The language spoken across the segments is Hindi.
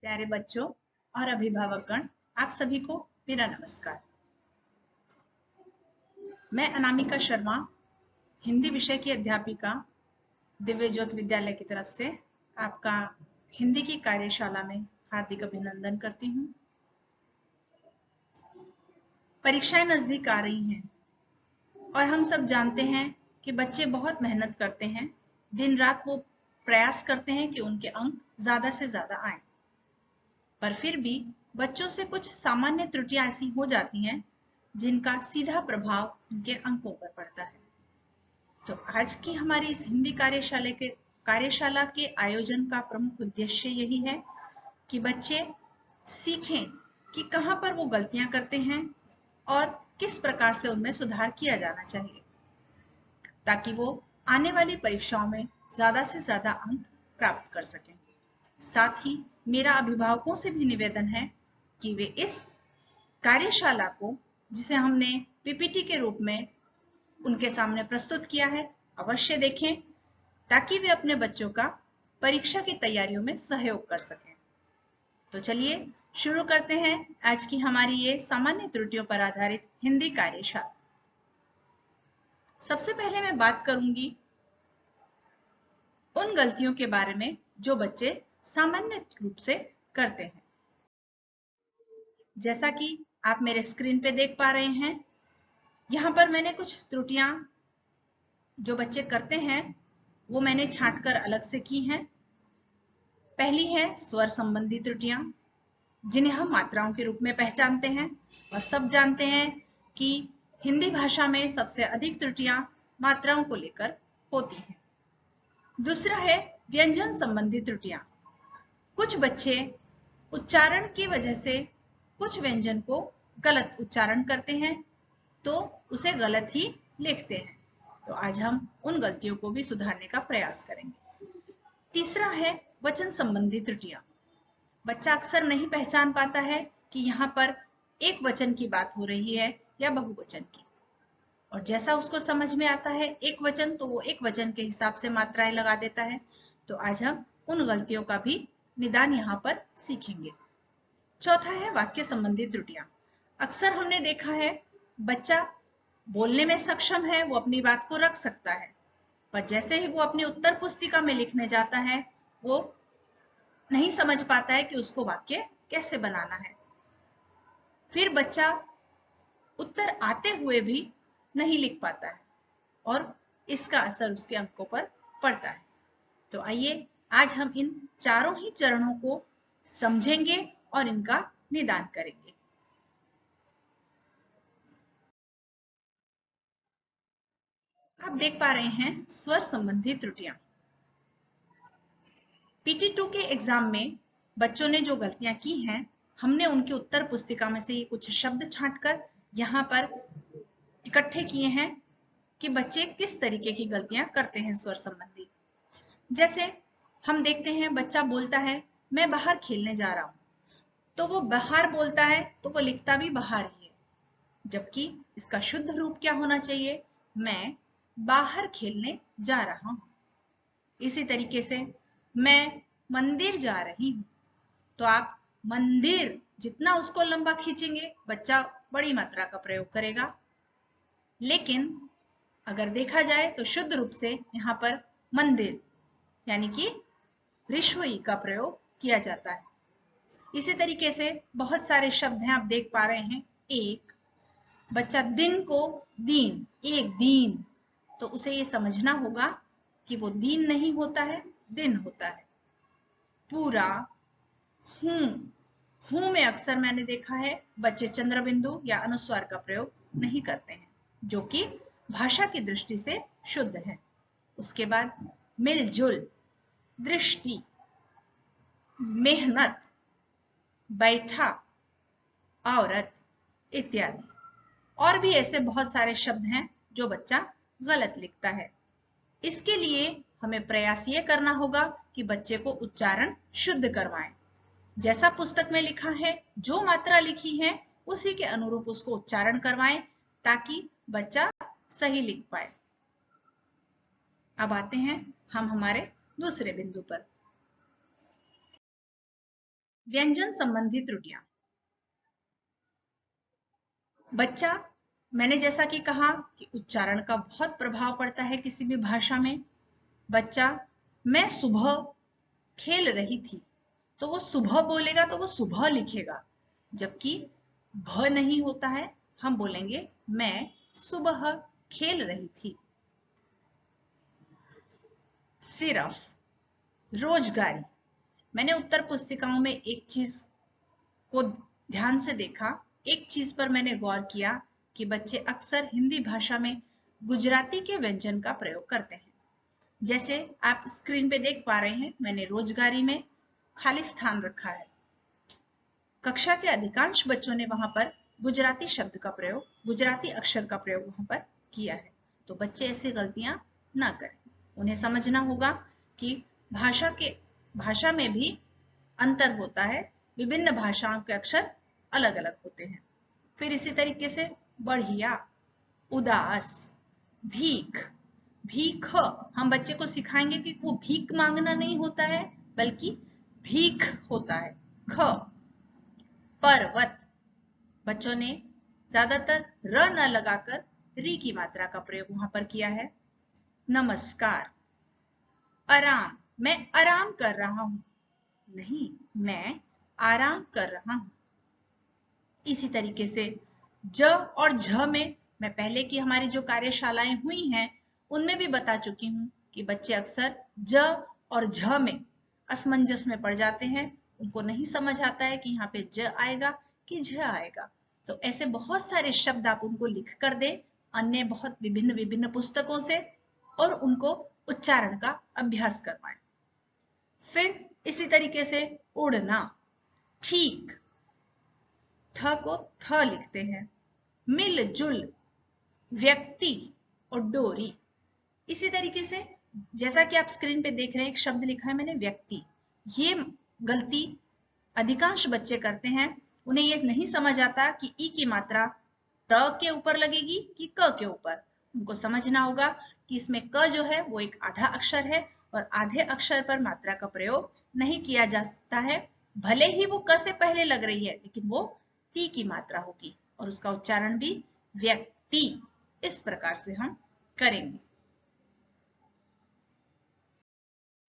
प्यारे बच्चों और अभिभावकगण, आप सभी को मेरा नमस्कार। मैं अनामिका शर्मा, हिंदी विषय की अध्यापिका, दिव्य ज्योत विद्यालय की तरफ से आपका हिंदी की कार्यशाला में हार्दिक अभिनंदन करती हूँ। परीक्षाएं नजदीक आ रही हैं और हम सब जानते हैं कि बच्चे बहुत मेहनत करते हैं। दिन रात वो प्रयास करते हैं कि उनके अंक ज्यादा से ज्यादा आए, पर फिर भी बच्चों से कुछ सामान्य त्रुटियां ऐसी हो जाती हैं जिनका सीधा प्रभाव उनके अंकों पर पड़ता है। तो आज की हमारी इस हिंदी कार्यशाला के आयोजन का प्रमुख उद्देश्य यही है कि बच्चे सीखें कि कहाँ पर वो गलतियां करते हैं और किस प्रकार से उनमें सुधार किया जाना चाहिए, ताकि वो आने वाली परीक्षाओं में ज्यादा से ज्यादा अंक प्राप्त कर सकें। साथ ही मेरा अभिभावकों से भी निवेदन है कि वे इस कार्यशाला को, जिसे हमने पीपीटी के रूप में उनके सामने प्रस्तुत किया है, अवश्य देखें, ताकि वे अपने बच्चों का परीक्षा की तैयारियों में सहयोग कर सकें। तो चलिए शुरू करते हैं आज की हमारी ये सामान्य त्रुटियों पर आधारित हिंदी कार्यशाला। सबसे पहले मैं बात करूंगी उन गलतियों के बारे में जो बच्चे सामान्य रूप से करते हैं। जैसा कि आप मेरे स्क्रीन पे देख पा रहे हैं, यहाँ पर मैंने कुछ त्रुटियां जो बच्चे करते हैं वो मैंने छांटकर अलग से की हैं। पहली है स्वर संबंधी त्रुटियां, जिन्हें हम मात्राओं के रूप में पहचानते हैं और सब जानते हैं कि हिंदी भाषा में सबसे अधिक त्रुटियां मात्राओं को लेकर होती हैं। दूसरा है व्यंजन संबंधी त्रुटियां। कुछ बच्चे उच्चारण की वजह से कुछ व्यंजन को गलत उच्चारण करते हैं तो उसे गलत ही लिखते हैं। तो आज हम उन गलतियों को भी सुधारने का प्रयास करेंगे। तीसरा है वचन संबंधी त्रुटियां। बच्चा अक्सर नहीं पहचान पाता है कि यहाँ पर एक वचन की बात हो रही है या बहुवचन की, और जैसा उसको समझ में आता है एक वचन, तो वो एक वचन के हिसाब से मात्राएं लगा देता है। तो आज हम उन गलतियों का भी निदान यहाँ पर सीखेंगे। चौथा है वाक्य संबंधी त्रुटियां। अक्सर हमने देखा है बच्चा बोलने में सक्षम है, वो अपनी बात को रख सकता है, पर जैसे ही वो अपनी उत्तर पुस्तिका में लिखने जाता है वो नहीं समझ पाता है कि उसको वाक्य कैसे बनाना है। फिर बच्चा उत्तर आते हुए भी नहीं लिख पाता है और इसका असर उसके अंकों पर पड़ता है। तो आइए आज हम इन चारों ही चरणों को समझेंगे और इनका निदान करेंगे। आप देख पा रहे हैं स्वर संबंधी त्रुटियां। PT2 के एग्जाम में बच्चों ने जो गलतियां की हैं, हमने उनकी उत्तर पुस्तिका में से ये कुछ शब्द छांटकर यहाँ पर इकट्ठे किए हैं कि बच्चे किस तरीके की गलतियां करते हैं स्वर संबंधी। जैसे हम देखते हैं बच्चा बोलता है मैं बाहर खेलने जा रहा हूं, तो वो बाहर बोलता है तो वो लिखता भी बाहर ही है, जबकि इसका शुद्ध रूप क्या होना चाहिए, मैं बाहर खेलने जा रहा हूं। इसी तरीके से मैं मंदिर जा रही हूं, तो आप मंदिर जितना उसको लंबा खींचेंगे बच्चा बड़ी मात्रा का प्रयोग करेगा। लेकिन अगर देखा जाए तो शुद्ध रूप से यहाँ पर मंदिर यानी कि ऋस्व ई का प्रयोग किया जाता है। इसी तरीके से बहुत सारे शब्द हैं, आप देख पा रहे हैं। एक बच्चा दिन को दीन, एक दीन, तो उसे ये समझना होगा कि वो दीन नहीं होता है, दिन होता है। पूरा, हूं, हूं में अक्सर मैंने देखा है बच्चे चंद्र बिंदु या अनुस्वार का प्रयोग नहीं करते हैं, जो कि भाषा की दृष्टि से शुद्ध है। उसके बाद मिलजुल, दृष्टि, मेहनत, बैठा, औरत इत्यादि। और भी ऐसे बहुत सारे शब्द हैं जो बच्चा गलत लिखता है। इसके लिए हमें प्रयास ये करना होगा कि बच्चे को उच्चारण शुद्ध करवाएं। जैसा पुस्तक में लिखा है, जो मात्रा लिखी है उसी के अनुरूप उसको उच्चारण करवाएं, ताकि बच्चा सही लिख पाए। अब आते हैं हम हमारे दूसरे बिंदु पर। व्यंजन संबंधी त्रुटियां। बच्चा, मैंने जैसा कि कहा कि उच्चारण का बहुत प्रभाव पड़ता है किसी भी भाषा में। बच्चा, मैं सुबह खेल रही थी, तो वो सुबह बोलेगा तो वो सुबह लिखेगा, जबकि भ नहीं होता है, हम बोलेंगे मैं सुबह खेल रही थी। सिर्फ, रोजगारी। मैंने उत्तर पुस्तिकाओं में एक चीज को ध्यान से देखा, एक चीज पर मैंने गौर किया कि बच्चे अक्सर हिंदी भाषा में गुजराती के व्यंजन का प्रयोग करते हैं। जैसे आप स्क्रीन पे देख पा रहे हैं, मैंने रोजगारी में खाली स्थान रखा है। कक्षा के अधिकांश बच्चों ने वहां पर गुजराती शब्द का प्रयोग, गुजराती अक्षर का प्रयोग वहां पर किया है। तो बच्चे ऐसी गलतियां ना करें। उन्हें समझना होगा कि भाषा में भी अंतर होता है, विभिन्न भाषाओं के अक्षर अलग अलग होते हैं। फिर इसी तरीके से बढ़िया, उदास, भीख। भीख, हम बच्चे को सिखाएंगे कि वो भीख मांगना नहीं होता है, बल्कि भीख होता है। ख, पर्वत। बच्चों ने ज्यादातर र न लगाकर री की मात्रा का प्रयोग वहां पर किया है। नमस्कार। आराम, मैं आराम कर रहा हूं, नहीं, मैं आराम कर रहा हूं। इसी तरीके से ज और झ में मैं पहले की हमारी जो कार्यशालाएं हुई हैं उनमें भी बता चुकी हूं कि बच्चे अक्सर ज और झ में असमंजस में पड़ जाते हैं। उनको नहीं समझ आता है कि यहाँ पे ज आएगा कि झ आएगा। तो ऐसे बहुत सारे शब्द आप उनको लिख कर दें, अन्य बहुत विभिन्न विभिन्न पुस्तकों से, और उनको उच्चारण का अभ्यास करवाएं। फिर इसी तरीके से उड़ना। ठीक, ठ को थ लिखते हैं। मिलजुल, व्यक्ति और डोरी। इसी तरीके से जैसा कि आप स्क्रीन पे देख रहे हैं, एक शब्द लिखा है मैंने व्यक्ति। ये गलती अधिकांश बच्चे करते हैं। उन्हें ये नहीं समझ आता कि ई की मात्रा त के ऊपर लगेगी कि क के ऊपर। उनको समझना होगा कि इसमें क जो है वो एक आधा अक्षर है और आधे अक्षर पर मात्रा का प्रयोग नहीं किया जा सकता है। भले ही वो क से पहले लग रही है, लेकिन वो ती की मात्रा होगी और उसका उच्चारण भी व्यक्ति, इस प्रकार से हम करेंगे।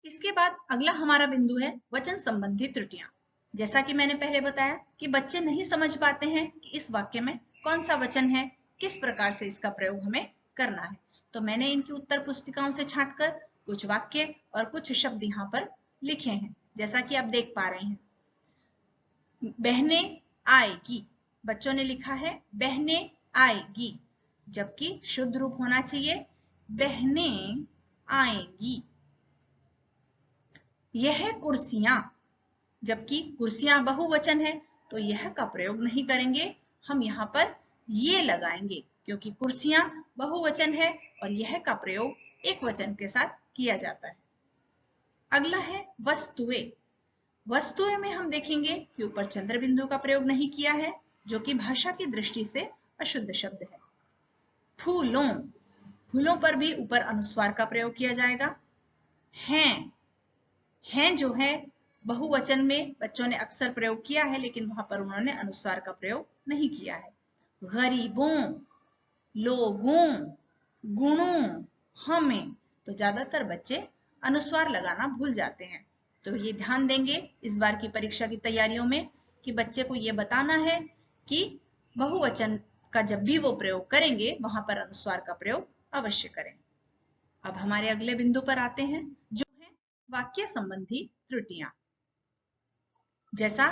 इसके बाद अगला हमारा बिंदु है वचन संबंधी त्रुटियां। जैसा कि मैंने पहले बताया कि बच्चे नहीं समझ पाते हैं कि इस वाक्य में कौन सा वचन है, किस प्रकार से इसका प्रयोग हमें करना है। तो मैंने इनकी उत्तर पुस्तिकाओं से छांटकर कुछ वाक्य और कुछ शब्द यहाँ पर लिखे हैं, जैसा कि आप देख पा रहे हैं। बहने आएगी, बच्चों ने लिखा है बहने आएगी, जबकि शुद्ध रूप होना चाहिए बहने आएंगी। यह कुर्सियां, जबकि कुर्सियां बहुवचन है तो यह का प्रयोग नहीं करेंगे, हम यहां पर ये लगाएंगे, क्योंकि कुर्सियां बहुवचन है और यह का प्रयोग एक वचन के साथ किया जाता है। अगला है वस्तुएं। वस्तुएं में हम देखेंगे कि ऊपर चंद्र बिंदु का प्रयोग नहीं किया है, जो कि भाषा की दृष्टि से अशुद्ध शब्द है। फूलों, फूलों पर भी ऊपर अनुस्वार का प्रयोग किया जाएगा। हैं जो है बहुवचन में बच्चों ने अक्सर प्रयोग किया है, लेकिन वहां पर उन्होंने अनुस्वार का प्रयोग नहीं किया है। गरीबों, लोगों, गुणों, हमें, तो ज्यादातर बच्चे अनुस्वार लगाना भूल जाते हैं। तो ये ध्यान देंगे इस बार की परीक्षा की तैयारियों में कि बच्चे को ये बताना है कि बहुवचन का जब भी वो प्रयोग करेंगे वहां पर अनुस्वार का प्रयोग अवश्य करें। अब हमारे अगले बिंदु पर आते हैं, जो है वाक्य संबंधी त्रुटियां। जैसा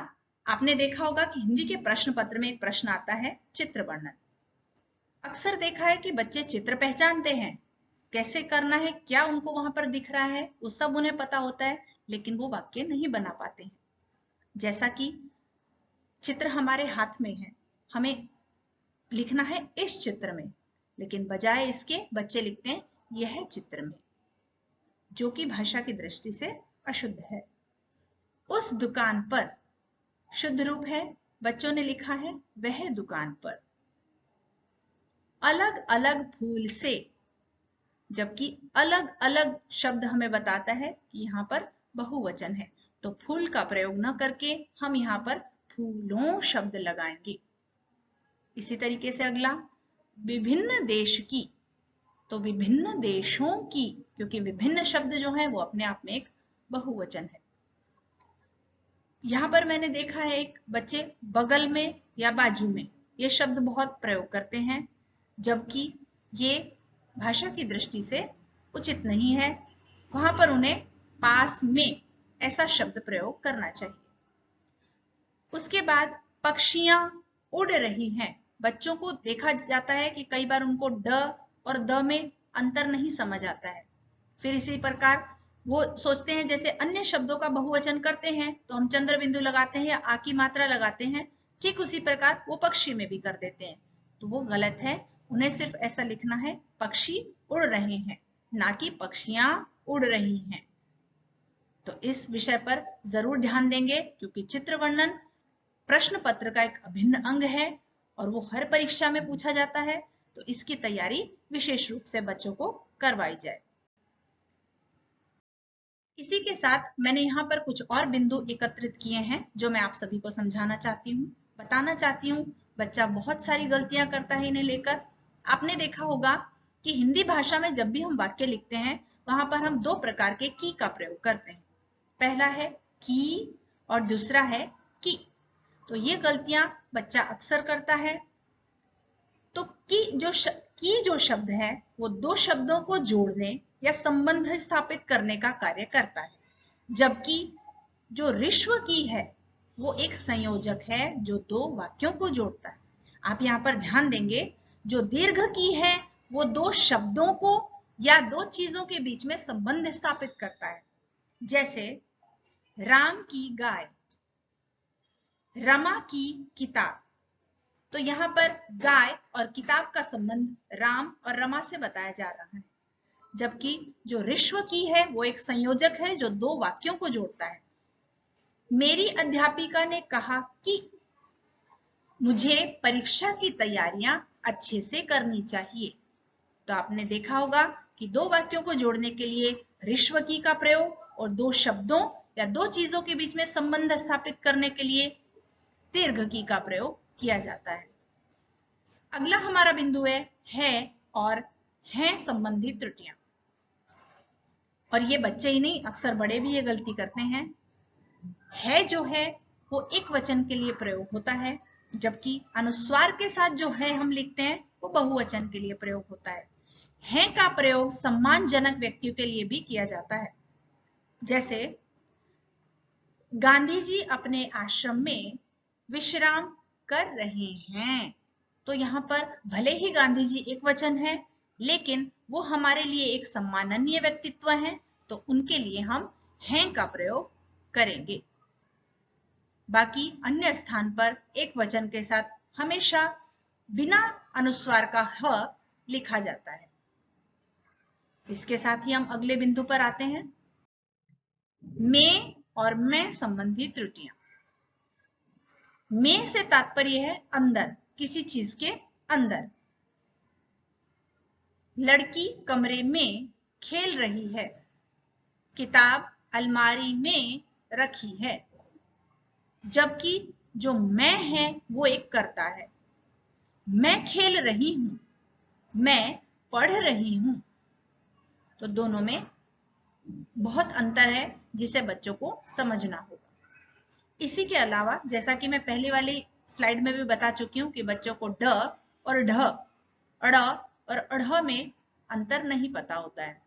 आपने देखा होगा कि हिंदी के प्रश्न पत्र में एक प्रश्न आता है चित्र वर्णन। अक्सर देखा है कि बच्चे चित्र पहचानते हैं, कैसे करना है, क्या उनको वहां पर दिख रहा है, वो सब उन्हें पता होता है, लेकिन वो वाक्य नहीं बना पाते हैं। जैसा कि चित्र हमारे हाथ में है, हमें लिखना है इस चित्र में, लेकिन बजाय इसके बच्चे लिखते हैं यह चित्र में, जो कि भाषा की दृष्टि से अशुद्ध है। उस दुकान पर, शुद्ध रूप है, बच्चों ने लिखा है वह दुकान पर। अलग अलग फूल से, जबकि अलग अलग शब्द हमें बताता है कि यहां पर बहुवचन है, तो तो फूल का प्रयोग न करके हम यहाँ पर फूलों शब्द लगाएंगे। इसी तरीके से अगला, विभिन्न देश की, तो विभिन्न देशों की, क्योंकि विभिन्न शब्द जो है वो अपने आप में एक बहुवचन है। यहां पर मैंने देखा है एक बच्चे बगल में या बाजू में ये शब्द बहुत प्रयोग करते हैं, जबकि ये भाषा की दृष्टि से उचित नहीं है। वहां पर उन्हें पास में ऐसा शब्द प्रयोग करना चाहिए। उसके बाद पक्षियां उड़ रही हैं। बच्चों को देखा जाता है कि कई बार उनको ड और द में अंतर नहीं समझ आता है। फिर इसी प्रकार वो सोचते हैं जैसे अन्य शब्दों का बहुवचन करते हैं तो हम चंद्र बिंदु लगाते हैं या आ की मात्रा लगाते हैं, ठीक उसी प्रकार वो पक्षी में भी कर देते हैं, तो वो गलत है। उन्हें सिर्फ ऐसा लिखना है, पक्षी उड़ रहे हैं, ना कि पक्षियां उड़ रही हैं। तो इस विषय पर जरूर ध्यान देंगे, क्योंकि चित्र वर्णन प्रश्न पत्र का एक अभिन्न अंग है और वो हर परीक्षा में पूछा जाता है, तो इसकी तैयारी विशेष रूप से बच्चों को करवाई जाए। इसी के साथ मैंने यहाँ पर कुछ और बिंदु एकत्रित किए हैं जो मैं आप सभी को समझाना चाहती हूँ, बताना चाहती हूँ। बच्चा बहुत सारी गलतियां करता है इन्हें लेकर। आपने देखा होगा कि हिंदी भाषा में जब भी हम वाक्य लिखते हैं वहां पर हम दो प्रकार के की का प्रयोग करते हैं। पहला है की और दूसरा है की। तो ये गलतियां बच्चा अक्सर करता है। तो की जो शब्द है वो दो शब्दों को जोड़ने या संबंध स्थापित करने का कार्य करता है, जबकि जो ऋश्व की है वो एक संयोजक है जो दो वाक्यों को जोड़ता है। आप यहाँ पर ध्यान देंगे, जो दीर्घ की है वो दो शब्दों को या दो चीजों के बीच में संबंध स्थापित करता है। जैसे राम की गाय, रमा की किताब। तो यहाँ पर गाय और किताब का संबंध राम और रमा से बताया जा रहा है, जबकि जो ऋश्व की है वो एक संयोजक है जो दो वाक्यों को जोड़ता है। मेरी अध्यापिका ने कहा कि मुझे परीक्षा की तैयारियां अच्छे से करनी चाहिए। तो आपने देखा होगा कि दो वाक्यों को जोड़ने के लिए ऋश्व की का प्रयोग और दो शब्दों या दो चीजों के बीच में संबंध स्थापित करने के लिए दीर्घ की का प्रयोग किया जाता है। अगला हमारा बिंदु है और हैं संबंधी त्रुटियां। और ये बच्चे ही नहीं, अक्सर बड़े भी ये गलती करते हैं। है जो है वो एक वचन के लिए प्रयोग होता है, जबकि अनुस्वार के साथ जो है हम लिखते हैं वो बहुवचन के लिए प्रयोग होता है। हैं का प्रयोग सम्मानजनक व्यक्तियों के लिए भी किया जाता है। जैसे गांधी जी अपने आश्रम में विश्राम कर रहे हैं। तो यहाँ पर भले ही गांधी जी एक वचन है, लेकिन वो हमारे लिए एक सम्माननीय व्यक्तित्व है, तो उनके लिए हम हैं का प्रयोग करेंगे। बाकी अन्य स्थान पर एक वचन के साथ हमेशा बिना अनुस्वार का ह लिखा जाता है। इसके साथ ही हम अगले बिंदु पर आते हैं, में और मैं संबंधी त्रुटियां। में से तात्पर्य है अंदर, किसी चीज के अंदर। लड़की कमरे में खेल रही है, किताब अलमारी में रखी है। जबकि जो मैं है वो एक कर्ता है। मैं खेल रही हूं, मैं पढ़ रही हूं। तो दोनों में बहुत अंतर है जिसे बच्चों को समझना होगा। इसी के अलावा जैसा कि मैं पहले वाली स्लाइड में भी बता चुकी हूं कि बच्चों को ड और ढ, अड़ और अढ़ में अंतर नहीं पता होता है।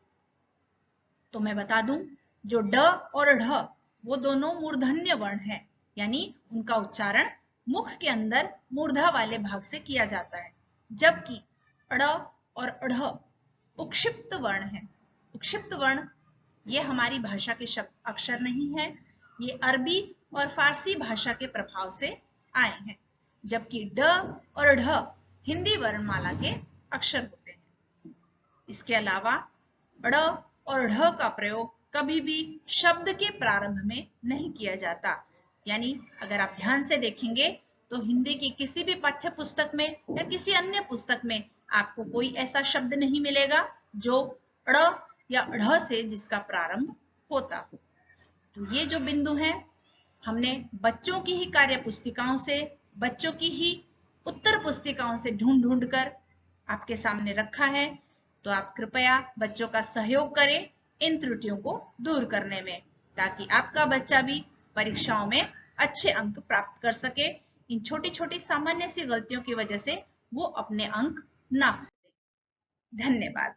तो मैं बता दूं, जो ड और ढ वो दोनों मूर्धन्य वर्ण है, यानी उनका उच्चारण मुख के अंदर मूर्धा वाले भाग से किया जाता है, जबकि अड़ और अढ़ उक्षिप्त वर्ण है। उक्षिप्त वर्ण ये हमारी भाषा के अक्षर नहीं है, ये अरबी और फारसी भाषा के प्रभाव से आए हैं, जबकि ड और ढ हिंदी वर्णमाला के अक्षर होते हैं। इसके अलावा अड़ और ढ का प्रयोग कभी भी शब्द के प्रारंभ में नहीं किया जाता। यानी अगर आप ध्यान से देखेंगे तो हिंदी की किसी भी पाठ्य पुस्तक में या किसी अन्य पुस्तक में आपको कोई ऐसा शब्द नहीं मिलेगा जो अड़ या ढ़ से जिसका प्रारंभ होता हो। तो ये जो बिंदु हैं हमने बच्चों की ही कार्य पुस्तिकाओं से, बच्चों की ही उत्तर पुस्तिकाओं से ढूंढ ढूंढ कर आपके सामने रखा है। तो आप कृपया बच्चों का सहयोग करें इन त्रुटियों को दूर करने में, ताकि आपका बच्चा भी परीक्षाओं में अच्छे अंक प्राप्त कर सके। इन छोटी छोटी सामान्य सी गलतियों की वजह से वो अपने अंक ना खोए। धन्यवाद।